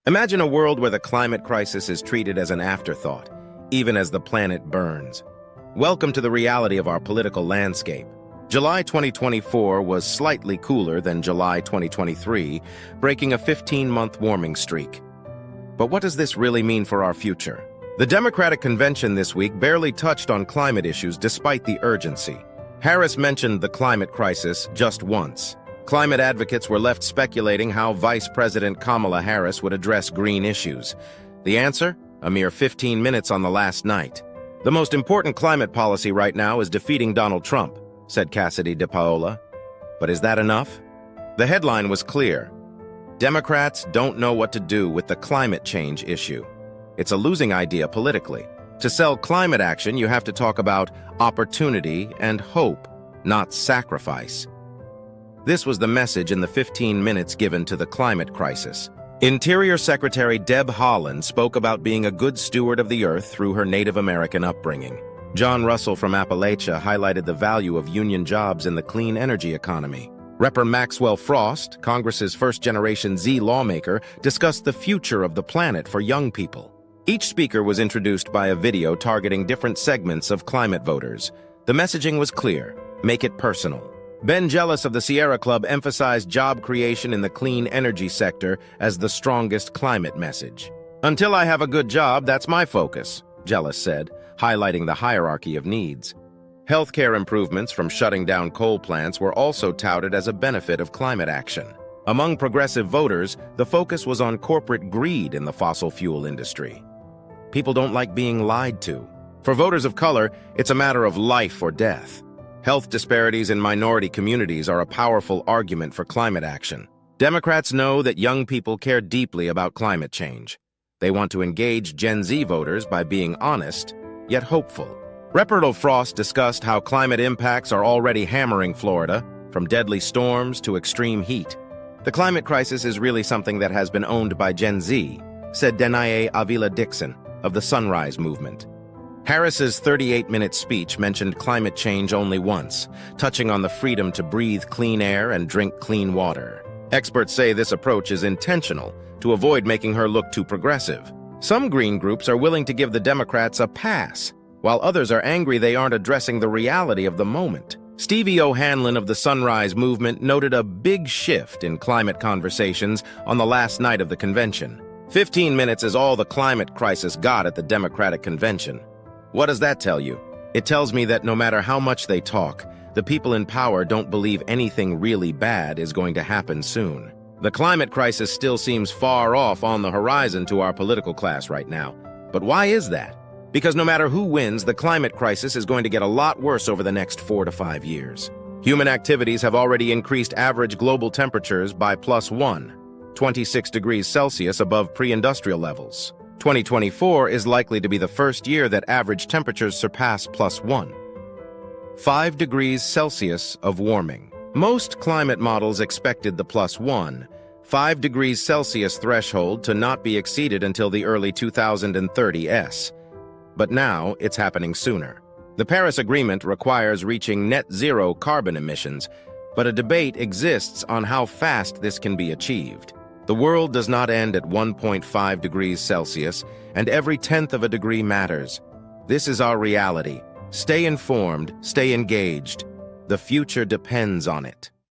Imagine a world where the climate crisis is treated as an afterthought, even as the planet burns. Welcome to the reality of our political landscape. July 2024 was slightly cooler than July 2023, breaking a 15-month warming streak. But what does this really mean for our future? The Democratic convention this week barely touched on climate issues despite the urgency. Harris mentioned the climate crisis just once. Climate advocates were left speculating how Vice President Kamala Harris would address green issues. The answer? A mere 15 minutes on the last night. The most important climate policy right now is defeating Donald Trump, said Cassidy DePaola. But is that enough? The headline was clear. Democrats don't know what to do with the climate change issue. It's a losing idea politically. To sell climate action, you have to talk about opportunity and hope, not sacrifice. This was the message in the 15 minutes given to the climate crisis. Interior Secretary Deb Haaland spoke about being a good steward of the earth through her Native American upbringing. John Russell from Appalachia highlighted the value of union jobs in the clean energy economy. Rep. Maxwell Frost, Congress's first-generation Z lawmaker, discussed the future of the planet for young people. Each speaker was introduced by a video targeting different segments of climate voters. The messaging was clear: make it personal. Ben Jealous of the Sierra Club emphasized job creation in the clean energy sector as the strongest climate message. Until I have a good job, that's my focus, Jealous said, highlighting the hierarchy of needs. Healthcare improvements from shutting down coal plants were also touted as a benefit of climate action. Among progressive voters, the focus was on corporate greed in the fossil fuel industry. People don't like being lied to. For voters of color, it's a matter of life or death. Health disparities in minority communities are a powerful argument for climate action. Democrats know that young people care deeply about climate change. They want to engage Gen Z voters by being honest, yet hopeful. Rep. Frost discussed how climate impacts are already hammering Florida, from deadly storms to extreme heat. The climate crisis is really something that has been owned by Gen Z, said Denaye Avila Dixon of the Sunrise Movement. Harris's 38-minute speech mentioned climate change only once, touching on the freedom to breathe clean air and drink clean water. Experts say this approach is intentional to avoid making her look too progressive. Some green groups are willing to give the Democrats a pass, while others are angry they aren't addressing the reality of the moment. Stevie O'Hanlon of the Sunrise Movement noted a big shift in climate conversations on the last night of the convention. 15 minutes is all the climate crisis got at the Democratic convention. What does that tell you? It tells me that no matter how much they talk, the people in power don't believe anything really bad is going to happen soon. The climate crisis still seems far off on the horizon to our political class right now. But why is that? Because no matter who wins, the climate crisis is going to get a lot worse over the next 4 to 5 years. Human activities have already increased average global temperatures by +1, 26 degrees Celsius above pre-industrial levels. 2024 is likely to be the first year that average temperatures surpass +1, 5 degrees Celsius of warming. Most climate models expected the +1, 5 degrees Celsius threshold to not be exceeded until the early 2030s. But now it's happening sooner. The Paris Agreement requires reaching net zero carbon emissions, but a debate exists on how fast this can be achieved. The world does not end at 1.5 degrees Celsius, and every tenth of a degree matters. This is our reality. Stay informed, stay engaged. The future depends on it.